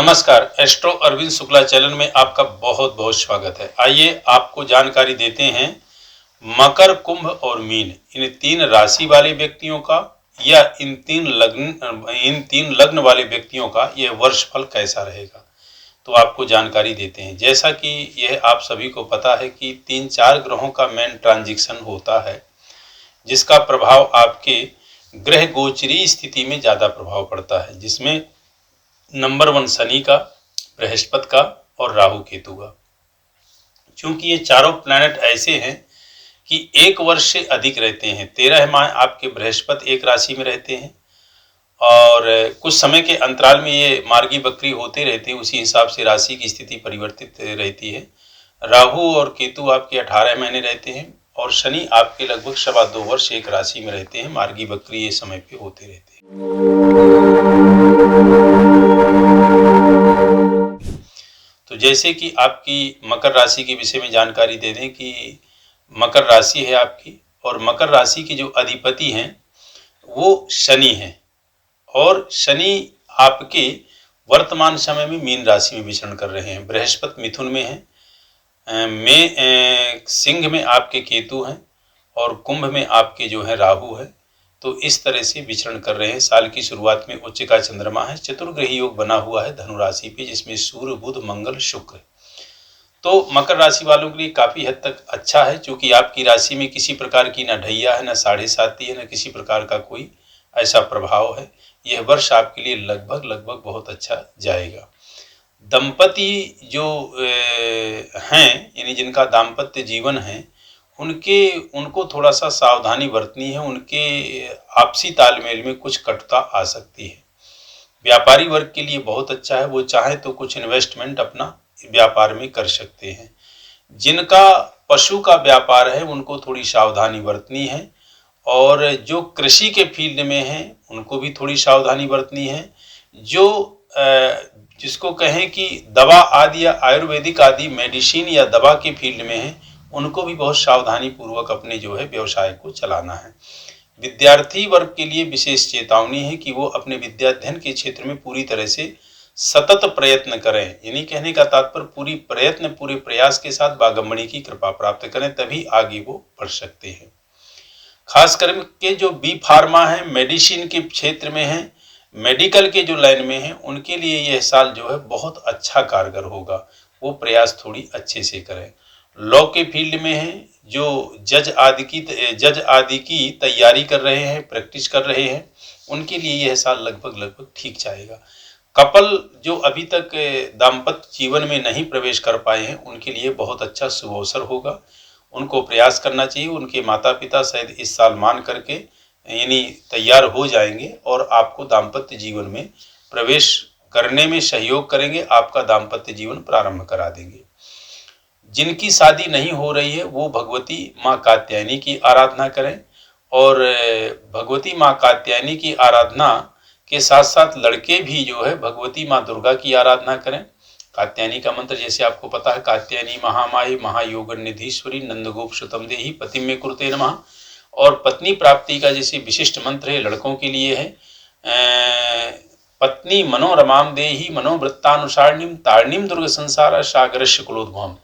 नमस्कार, astro Arvind Shukla channel में आपका बहुत बहुत स्वागत है। आइए आपको जानकारी देते हैं मकर, कुंभ और मीन इन तीन राशि वाले व्यक्तियों का या इन तीन लग्न वाले व्यक्तियों का यह वर्ष फल कैसा रहेगा। तो आपको जानकारी देते हैं। जैसा कि यह आप सभी को पता है कि 3-4 ग्रहों का मेन ट्रांजिशन होता है, जिसका प्रभाव आपके ग्रह गोचरी स्थिति में ज़्यादा प्रभाव पड़ता है, जिसमें नंबर 1 शनि का, बृहस्पति का और राहु केतु का। क्योंकि ये चारों प्लैनेट ऐसे हैं कि एक वर्ष से अधिक रहते हैं। 13 माह आपके बृहस्पति एक राशि में रहते हैं और कुछ समय के अंतराल में ये मार्गी बकरी होते रहते हैं, उसी हिसाब से राशि की स्थिति परिवर्तित रहती है। राहु और केतु आपके 18 महीने रहते हैं और शनि आपके लगभग 2.25 वर्ष एक राशि में रहते हैं। मार्गी बकरी ये समय पे होते रहते हैं। तो जैसे कि आपकी मकर राशि के विषय में जानकारी दे दें कि मकर राशि है आपकी और मकर राशि के जो अधिपति हैं वो शनि हैं और शनि आपके वर्तमान समय में मीन राशि में विचरण कर रहे हैं। बृहस्पति मिथुन में है, सिंह में आपके केतु हैं और कुंभ में आपके जो है राहु है। तो इस तरह से विचरण कर रहे हैं। साल की शुरुआत में उच्च का चंद्रमा है, चतुर्ग्रही योग बना हुआ है धनु राशि पे, जिसमें सूर्य, बुध, मंगल, शुक्र। तो मकर राशि वालों के लिए काफ़ी हद तक अच्छा है, क्योंकि आपकी राशि में किसी प्रकार की ना ढैया है, ना 7.5 है, ना किसी प्रकार का कोई ऐसा प्रभाव है। यह वर्ष आपके लिए लगभग बहुत अच्छा जाएगा। दंपति जो हैं, यानी जिनका दाम्पत्य जीवन है, उनको थोड़ा सा सावधानी बरतनी है। उनके आपसी तालमेल में कुछ कटुता आ सकती है। व्यापारी वर्ग के लिए बहुत अच्छा है, वो चाहे तो कुछ इन्वेस्टमेंट अपना व्यापार में कर सकते हैं। जिनका पशु का व्यापार है उनको थोड़ी सावधानी बरतनी है और जो कृषि के फील्ड में हैं उनको भी थोड़ी सावधानी बरतनी है। जो जिसको कहें कि दवा आदि या आयुर्वेदिक आदि मेडिसिन या दवा के फील्ड में हैं, उनको भी बहुत सावधानी पूर्वक अपने जो है व्यवसाय को चलाना है। विद्यार्थी वर्ग के लिए विशेष चेतावनी है कि वो अपने विद्याध्ययन के क्षेत्र में पूरी तरह से सतत प्रयत्न करें। यानी कहने का तात्पर्य पूरे प्रयास के साथ बागम्बरी की कृपा प्राप्त करें, तभी आगे वो बढ़ सकते हैं। खास करके जो बी फार्मा है, मेडिसिन के क्षेत्र में है, मेडिकल के जो लाइन में है, उनके लिए यह साल जो है बहुत अच्छा कारगर होगा। वो प्रयास थोड़ी अच्छे से करें। लॉ के फील्ड में है, जो जज आदि की तैयारी कर रहे हैं, प्रैक्टिस कर रहे हैं, उनके लिए यह साल लगभग ठीक जाएगा। कपल जो अभी तक दाम्पत्य जीवन में नहीं प्रवेश कर पाए हैं, उनके लिए बहुत अच्छा शुभ अवसर होगा। उनको प्रयास करना चाहिए। उनके माता पिता शायद इस साल मान करके यानी तैयार हो जाएंगे और आपको दाम्पत्य जीवन में प्रवेश करने में सहयोग करेंगे, आपका दाम्पत्य जीवन प्रारंभ करा देंगे। जिनकी शादी नहीं हो रही है वो भगवती माँ कात्यायनी की आराधना करें और भगवती माँ कात्यायनी की आराधना के साथ साथ लड़के भी जो है भगवती माँ दुर्गा की आराधना करें। कात्यायनी का मंत्र जैसे आपको पता है, कात्यायनी महामाई महायोगनिधीश्वरी नंदगोप सुतम देही पति में कुरुते नमः। और पत्नी प्राप्ति का जैसे विशिष्ट मंत्र है, लड़कों के लिए है पत्नी मनोरमाम देही मनोवृत्तानुसारिणीम तारिणीम दुर्ग संसार सागरस्य कुलोद्भवम।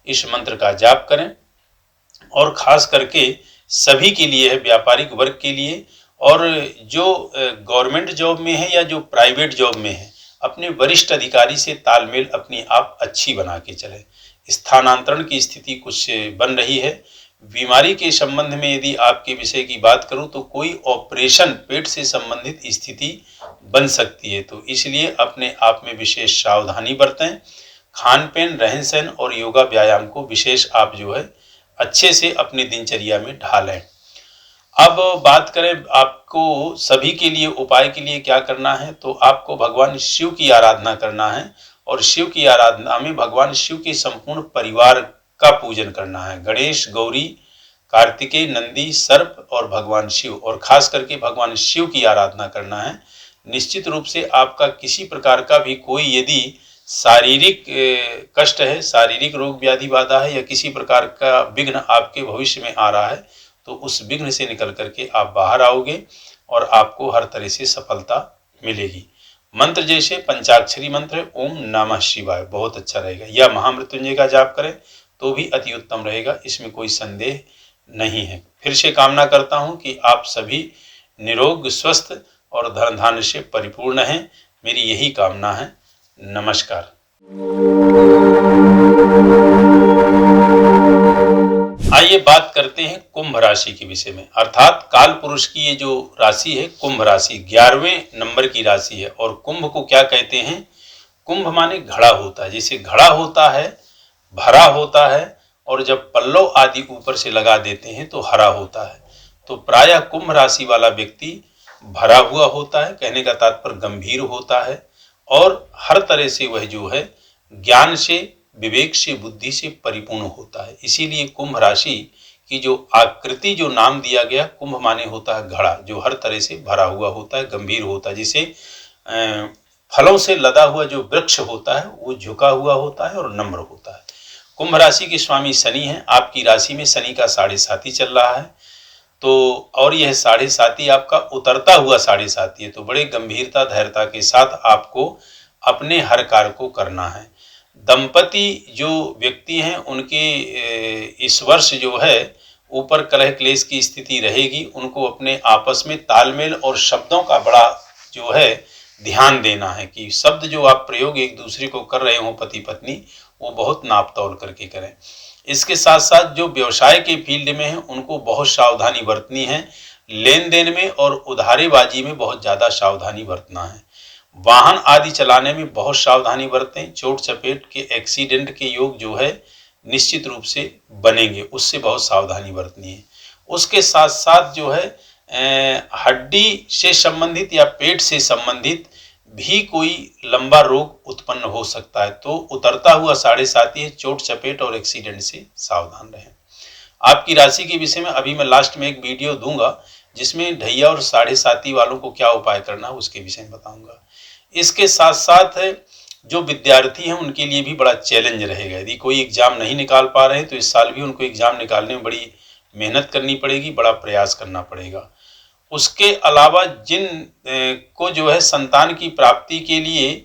इस मंत्र का जाप करें और खास करके सभी के लिए है, व्यापारिक वर्ग के लिए और जो गवर्नमेंट जॉब में है या जो प्राइवेट जॉब में है, अपने वरिष्ठ अधिकारी से तालमेल अपनी आप अच्छी बना के चलें। स्थानांतरण की स्थिति कुछ बन रही है। बीमारी के संबंध में यदि आपके विषय की बात करूं तो कोई ऑपरेशन, पेट से संबंधित स्थिति बन सकती है, तो इसलिए अपने आप में विशेष सावधानी बरतें। खान पान, रहन सहन और योगा व्यायाम को विशेष आप जो है अच्छे से अपनी दिनचर्या में ढालें। अब बात करें आपको सभी के लिए उपाय के लिए क्या करना है, तो आपको भगवान शिव की आराधना करना है और शिव की आराधना में भगवान शिव के संपूर्ण परिवार का पूजन करना है। गणेश, गौरी, कार्तिकेय, नंदी, सर्प और भगवान शिव, और खास करके भगवान शिव की आराधना करना है। निश्चित रूप से आपका किसी प्रकार का भी कोई यदि शारीरिक कष्ट है, शारीरिक रोग व्याधि बाधा है या किसी प्रकार का विघ्न आपके भविष्य में आ रहा है, तो उस विघ्न से निकल करके आप बाहर आओगे और आपको हर तरह से सफलता मिलेगी। मंत्र जैसे पंचाक्षरी मंत्र है ओम नमः शिवाय, बहुत अच्छा रहेगा, या महामृत्युंजय का जाप करें तो भी अति उत्तम रहेगा, इसमें कोई संदेह नहीं है। फिर से कामना करता हूं कि आप सभी निरोग स्वस्थ और धन धान्य से परिपूर्ण हैं, मेरी यही कामना है। नमस्कार। आइए बात करते हैं कुंभ राशि के विषय में, अर्थात काल पुरुष की ये जो राशि है कुंभ राशि 11वें नंबर की राशि है। और कुंभ को क्या कहते हैं? कुंभ माने घड़ा होता है, जैसे घड़ा होता है, भरा होता है, और जब पल्लव आदि ऊपर से लगा देते हैं तो हरा होता है। तो प्रायः कुंभ राशि वाला व्यक्ति भरा हुआ होता है, कहने का तात्पर्य गंभीर होता है, और हर तरह से वह जो है ज्ञान से, विवेक से, बुद्धि से परिपूर्ण होता है। इसीलिए कुंभ राशि की जो आकृति, जो नाम दिया गया, कुंभ माने होता है घड़ा, जो हर तरह से भरा हुआ होता है, गंभीर होता है। जैसे फलों से लदा हुआ जो वृक्ष होता है वो झुका हुआ होता है और नम्र होता है। कुंभ राशि के स्वामी शनि हैं, आपकी राशि में शनि का 7.5 चल रहा है, तो और यह 7.5 आपका उतरता हुआ 7.5 है, तो बड़े गंभीरता धैर्यता के साथ आपको अपने हर कार्य को करना है। दंपति जो व्यक्ति हैं उनके इस वर्ष जो है ऊपर कलह क्लेश की स्थिति रहेगी, उनको अपने आपस में तालमेल और शब्दों का बड़ा जो है ध्यान देना है कि शब्द जो आप प्रयोग एक दूसरे को कर रहे हो पति पत्नी, वो बहुत नाप तौल करके करें। इसके साथ साथ जो व्यवसाय के फील्ड में है उनको बहुत सावधानी बरतनी है, लेन देन में और उधारीबाजी में बहुत ज़्यादा सावधानी बरतना है। वाहन आदि चलाने में बहुत सावधानी बरतें, चोट चपेट के एक्सीडेंट के योग जो है निश्चित रूप से बनेंगे, उससे बहुत सावधानी बरतनी है। उसके साथ साथ जो है हड्डी से संबंधित या पेट से संबंधित भी कोई लंबा रोग उत्पन्न हो सकता है, तो उतरता हुआ 7.5 है, चोट चपेट और एक्सीडेंट से सावधान रहें। आपकी राशि के विषय में अभी मैं लास्ट में एक वीडियो दूंगा जिसमें ढैया और 7.5 वालों को क्या उपाय करना है उसके विषय में बताऊंगा। इसके साथ साथ जो विद्यार्थी हैं उनके लिए भी बड़ा चैलेंज रहेगा। यदि कोई एग्जाम नहीं निकाल पा रहे हैं तो इस साल भी उनको एग्जाम निकालने में बड़ी मेहनत करनी पड़ेगी, बड़ा प्रयास करना पड़ेगा। उसके अलावा जिन को जो है संतान की प्राप्ति के लिए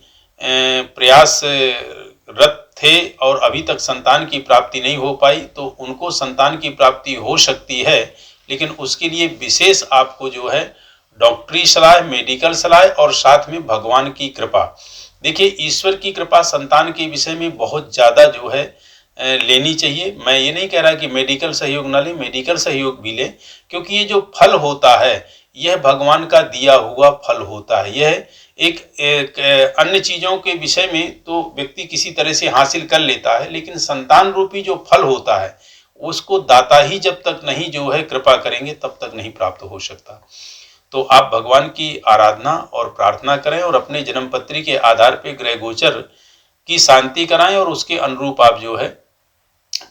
प्रयासरत थे और अभी तक संतान की प्राप्ति नहीं हो पाई, तो उनको संतान की प्राप्ति हो सकती है, लेकिन उसके लिए विशेष आपको जो है डॉक्टरी सलाह, मेडिकल सलाह और साथ में भगवान की कृपा। देखिए, ईश्वर की कृपा संतान के विषय में बहुत ज़्यादा जो है लेनी चाहिए। मैं ये नहीं कह रहा कि मेडिकल सहयोग ना लें, मेडिकल सहयोग भी लें, क्योंकि ये जो फल होता है यह भगवान का दिया हुआ फल होता है। यह एक अन्य चीज़ों के विषय में तो व्यक्ति किसी तरह से हासिल कर लेता है, लेकिन संतान रूपी जो फल होता है उसको दाता ही जब तक नहीं जो है कृपा करेंगे तब तक नहीं प्राप्त हो सकता। तो आप भगवान की आराधना और प्रार्थना करें और अपने जन्मपत्री के आधार पर ग्रह गोचर की शांति कराएं और उसके अनुरूप आप जो है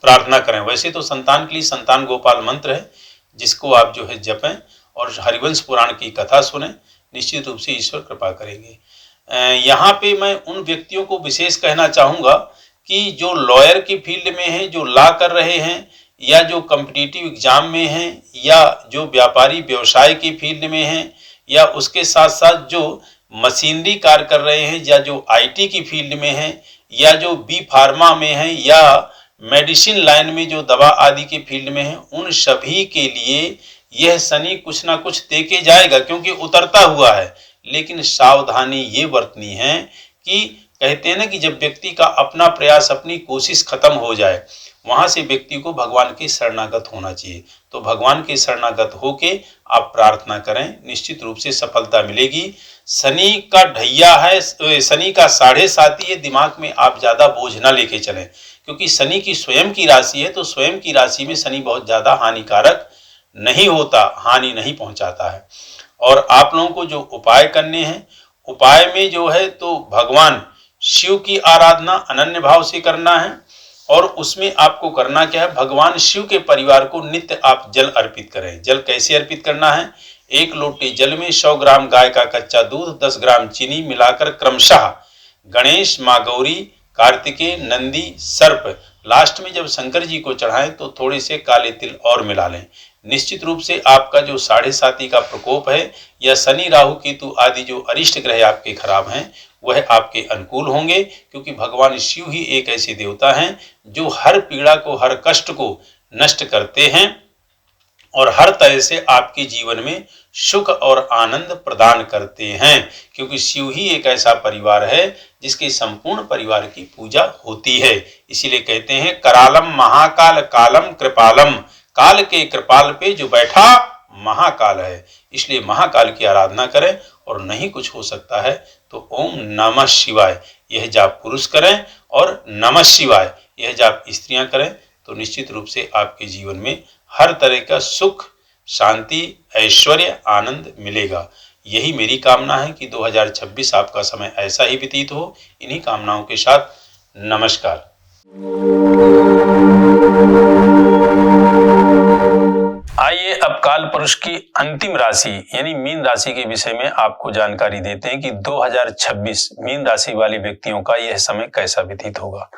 प्रार्थना करें। वैसे तो संतान के लिए संतान गोपाल मंत्र है जिसको आप जो है जपें और हरिवंश पुराण की कथा सुने, निश्चित रूप से ईश्वर कृपा करेंगे। यहाँ पे मैं उन व्यक्तियों को विशेष कहना चाहूँगा कि जो लॉयर की फील्ड में हैं, जो लॉ कर रहे हैं, या जो कॉम्पिटिटिव एग्जाम में हैं, या जो व्यापारी व्यवसाय की फील्ड में हैं, या उसके साथ साथ जो मशीनरी कार्य कर रहे हैं, या जो आईटी की फील्ड में हैं, या जो बी फार्मा में हैं, या मेडिसिन लाइन में जो दवा आदि के फील्ड में हैं, उन सभी के लिए यह शनि कुछ ना कुछ दे के जाएगा, क्योंकि उतरता हुआ है। लेकिन सावधानी ये बरतनी है कि कहते हैं ना कि जब व्यक्ति का अपना प्रयास, अपनी कोशिश खत्म हो जाए, वहां से व्यक्ति को भगवान के शरणागत होना चाहिए। तो भगवान के शरणागत होके आप प्रार्थना करें, निश्चित रूप से सफलता मिलेगी। शनि का ढैया है, शनि का 7.5 है, दिमाग में आप ज्यादा बोझ ना लेके चलें, क्योंकि शनि की स्वयं की राशि है, तो स्वयं की राशि में शनि बहुत ज्यादा हानिकारक नहीं होता, हानि नहीं पहुंचाता है। और आप लोगों को जो उपाय करने हैं, उपाय में जो है तो भगवान शिव की आराधना अनन्य भाव से करना है। और उसमें आपको करना क्या है, भगवान शिव के परिवार को नित्य आप जल अर्पित करें। जल कैसे अर्पित करना है? 1 लोटे जल में 100 ग्राम गाय का कच्चा दूध, 10 ग्राम चीनी मिलाकर क्रमशः गणेश, माँ गौरी, कार्तिकेय, नंदी, सर्प, लास्ट में जब शंकर जी को चढ़ाएं तो थोड़े से काले तिल और मिला लें। निश्चित रूप से आपका जो 7.5 का प्रकोप है या शनि राहु केतु आदि जो अरिष्ट ग्रह आपके खराब हैं वह आपके अनुकूल होंगे, क्योंकि भगवान शिव ही एक ऐसे देवता हैं जो हर पीड़ा को, हर कष्ट को नष्ट करते हैं और हर तरह से आपके जीवन में सुख और आनंद प्रदान करते हैं, क्योंकि शिव ही एक ऐसा परिवार है जिसके संपूर्ण परिवार की पूजा होती है। इसीलिए कहते हैं करालम महाकाल कालम कृपालम, काल के कृपाल पे जो बैठा महाकाल है। इसलिए महाकाल की आराधना करें और नहीं कुछ हो सकता है तो ओम नमः शिवाय यह जाप पुरुष करें और नमः शिवाय यह जाप स्त्रियां करें, तो निश्चित रूप से आपके जीवन में हर तरह का सुख, शांति, ऐश्वर्य, आनंद मिलेगा। यही मेरी कामना है कि 2026 आपका समय ऐसा ही व्यतीत हो। इन्हीं कामनाओं के साथ नमस्कार। आइए अब काल पुरुष की अंतिम राशि यानी मीन राशि के विषय में आपको जानकारी देते हैं कि 2026 मीन राशि वाले व्यक्तियों का यह समय कैसा व्यतीत होगा।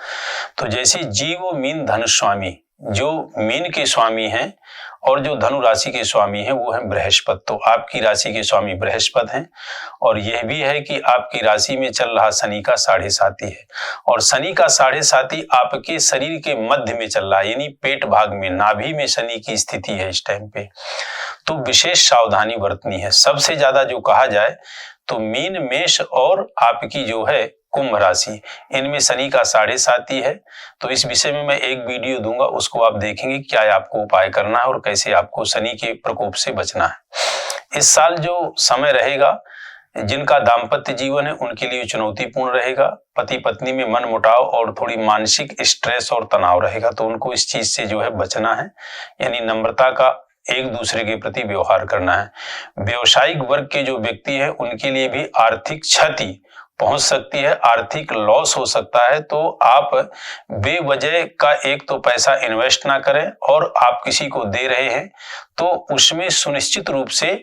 तो जैसे जीव मीन धनु स्वामी, जो मीन के स्वामी हैं और जो धनु राशि के स्वामी हैं वो है बृहस्पति। तो आपकी राशि के स्वामी बृहस्पति हैं और यह भी है कि आपकी राशि में चल रहा शनि का 7.5 है और शनि का 7.5 आपके शरीर के मध्य में चल रहा है, यानी पेट भाग में, नाभि में शनि की स्थिति है इस टाइम पे। तो विशेष सावधानी बरतनी है। सबसे ज्यादा जो कहा जाए तो मीन, मेष और आपकी जो है कुंभ राशि, इनमें शनि का 7.5 है। तो इस विषय में मैं एक वीडियो दूंगा, उसको आप देखेंगे क्या आपको उपाय करना है और कैसे आपको शनि के प्रकोप से बचना है। इस साल जो समय रहेगा, जिनका दाम्पत्य जीवन है उनके लिए चुनौतीपूर्ण रहेगा। पति पत्नी में मन मुटाव और थोड़ी मानसिक स्ट्रेस और तनाव रहेगा, तो उनको इस चीज से जो है बचना है, यानी नम्रता का एक दूसरे के प्रति व्यवहार करना है। व्यवसायिक वर्ग के जो व्यक्ति हैं उनके लिए भी आर्थिक क्षति पहुंच सकती है, आर्थिक लॉस हो सकता है। तो आप बेवजह का एक तो पैसा इन्वेस्ट ना करें और आप किसी को दे रहे हैं तो उसमें सुनिश्चित रूप से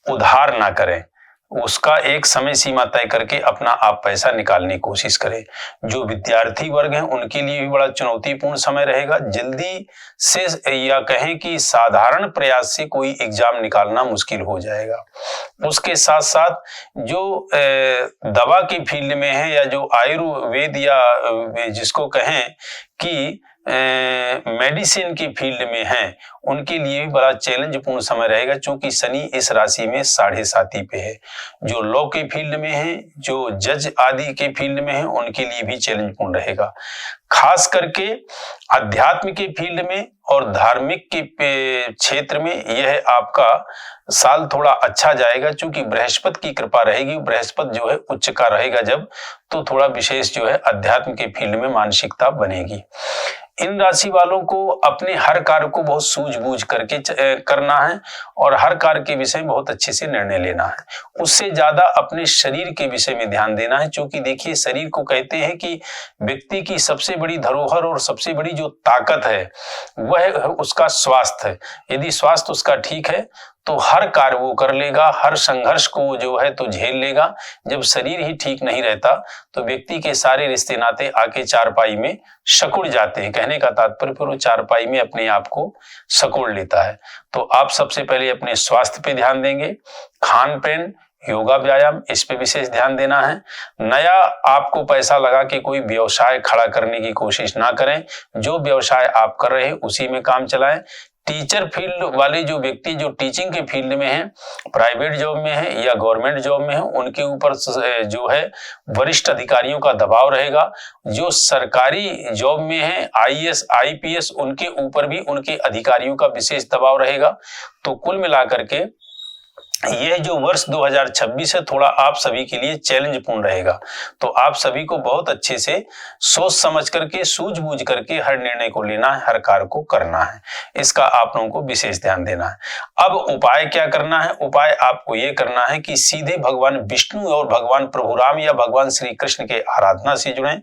उधार ना करें, उसका एक समय सीमा तय करके अपना आप पैसा निकालने की कोशिश करें। जो विद्यार्थी वर्ग हैं उनके लिए भी बड़ा चुनौतीपूर्ण समय रहेगा। जल्दी से या कहें कि साधारण प्रयास से कोई एग्जाम निकालना मुश्किल हो जाएगा। उसके साथ साथ जो दवा के फील्ड में है या जो आयुर्वेद या जिसको कहें कि मेडिसिन के फील्ड में हैं उनके लिए भी बड़ा चैलेंज पूर्ण समय रहेगा, क्योंकि शनि इस राशि में 7.5 पे है। जो लॉ के फील्ड में है, जो जज आदि के फील्ड में है, उनके लिए भी चैलेंज पूर्ण रहेगा। खास करके अध्यात्म के फील्ड में और धार्मिक के क्षेत्र में यह आपका साल थोड़ा अच्छा जाएगा, क्योंकि बृहस्पति की कृपा रहेगी। बृहस्पति जो है उच्च का रहेगा जब, तो थोड़ा विशेष जो है अध्यात्म के फील्ड में मानसिकता बनेगी। इन राशि वालों को अपने हर कार्य को बहुत सूझबूझ करके करना है और हर कार्य के विषय में बहुत अच्छे से निर्णय लेना है। उससे ज्यादा अपने शरीर के विषय में ध्यान देना है, क्योंकि देखिए शरीर को कहते हैं कि व्यक्ति की सबसे बड़ी धरोहर और सबसे बड़ी जो ताकत है वह उसका स्वास्थ्य है। यदि स्वास्थ्य उसका ठीक है तो हर कार्य वो कर लेगा, हर संघर्ष को जो है तो झेल लेगा। जब शरीर ही ठीक नहीं रहता तो व्यक्ति के सारे रिश्ते नाते आके चारपाई में सकुड़ जाते हैं। कहने का तात्पर्य फिर वो चारपाई में अपने आप को सकुड़ लेता है। तो आप सबसे पहले अपने स्वास्थ्य पे ध्यान देंगे, खान पान, योगा, व्यायाम, इस पे विशेष ध्यान देना है। नया आपको पैसा लगा के कोई व्यवसाय खड़ा करने की कोशिश ना करें। जो व्यवसाय आप कर रहे हैं उसी में काम चलाएं। टीचर फील्ड वाले जो व्यक्ति जो टीचिंग के फील्ड में हैं, प्राइवेट जॉब में हैं या गवर्नमेंट जॉब में हैं, उनके ऊपर जो है वरिष्ठ अधिकारियों का दबाव रहेगा। जो सरकारी जॉब में हैं, आईएएस, आईपीएस, उनके ऊपर भी उनके अधिकारियों का विशेष दबाव रहेगा। तो कुल मिलाकर के यह जो वर्ष 2026 है थोड़ा आप सभी के लिए चैलेंज पूर्ण रहेगा। तो आप सभी को बहुत अच्छे से सोच समझ करके, सूझबूझ करके हर निर्णय को लेना है, हर कार्य को करना है। इसका आप लोगों को विशेष ध्यान देना है। अब उपाय क्या करना है? उपाय आपको ये करना है कि सीधे भगवान विष्णु और भगवान प्रभु राम या भगवान श्री कृष्ण के आराधना से जुड़ें।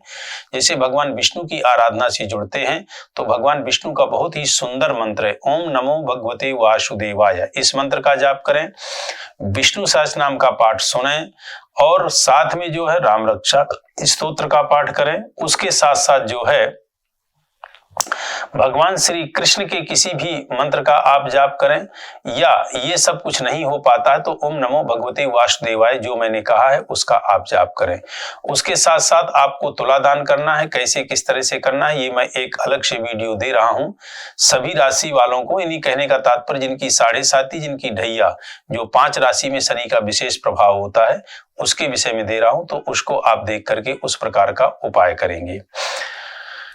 जैसे भगवान विष्णु की आराधना से जुड़ते हैं तो भगवान विष्णु का बहुत ही सुंदर मंत्र है, ओम नमो भगवते वासुदेवाय। इस मंत्र का जाप करें, विष्णु सहस्त्र नाम का पाठ सुनें और साथ में जो है राम रक्षा स्तोत्र का पाठ करें। उसके साथ साथ जो है भगवान श्री कृष्ण के किसी भी मंत्र का आप जाप करें, या ये सब कुछ नहीं हो पाता है तो ओम नमो भगवते वासुदेवाय जो मैंने कहा है उसका आप जाप करें। उसके साथ साथ आपको तुला दान करना है, कैसे किस तरह से करना है ये मैं एक अलग से वीडियो दे रहा हूं सभी राशि वालों को। इन्हीं कहने का तात्पर्य जिनकी 7.5 जिनकी ढैया, जो 5 राशि में शनि का विशेष प्रभाव होता है उसके विषय में दे रहा हूं, तो उसको आप देख करके उस प्रकार का उपाय करेंगे।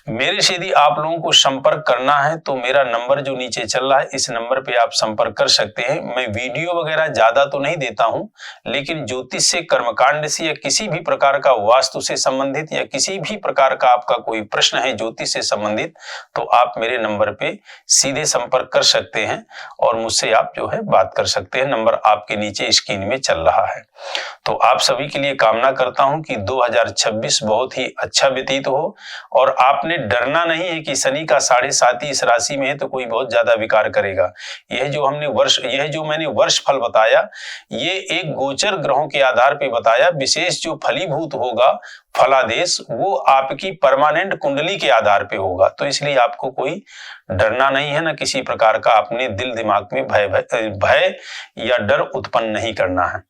मेरे से यदि आप लोगों को संपर्क करना है तो मेरा नंबर जो नीचे चल रहा है इस नंबर पे आप संपर्क कर सकते हैं। मैं वीडियो वगैरह ज्यादा तो नहीं देता हूं, लेकिन ज्योतिष से, कर्मकांड से या किसी भी प्रकार का वास्तु से संबंधित या किसी भी प्रकार का आपका कोई प्रश्न है ज्योतिष से संबंधित, तो आप मेरे नंबर पे सीधे संपर्क कर सकते हैं और मुझसे आप जो है बात कर सकते हैं। नंबर आपके नीचे स्क्रीन में चल रहा है। तो आप सभी के लिए कामना करता हूं कि 2026 बहुत ही अच्छा व्यतीत हो, और आपने डरना नहीं है कि शनि का 7.5 इस राशि में है तो कोई बहुत ज्यादा विकार करेगा। यह जो मैंने वर्ष फल बताया, ये एक गोचर ग्रहों के आधार पे बताया। विशेष जो फलीभूत होगा फलादेश वो आपकी परमानेंट कुंडली के आधार पे होगा, तो इसलिए आपको कोई डरना नहीं है, ना किसी प्रकार का अपने दिल दिमाग में भय या डर उत्पन्न नहीं करना है।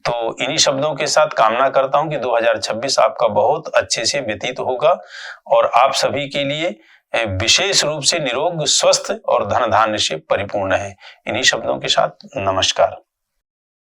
तो इन्हीं शब्दों के साथ कामना करता हूं कि 2026 आपका बहुत अच्छे से व्यतीत होगा और आप सभी के लिए विशेष रूप से निरोग, स्वस्थ और धन धान्य से परिपूर्ण है। इन्हीं शब्दों के साथ नमस्कार।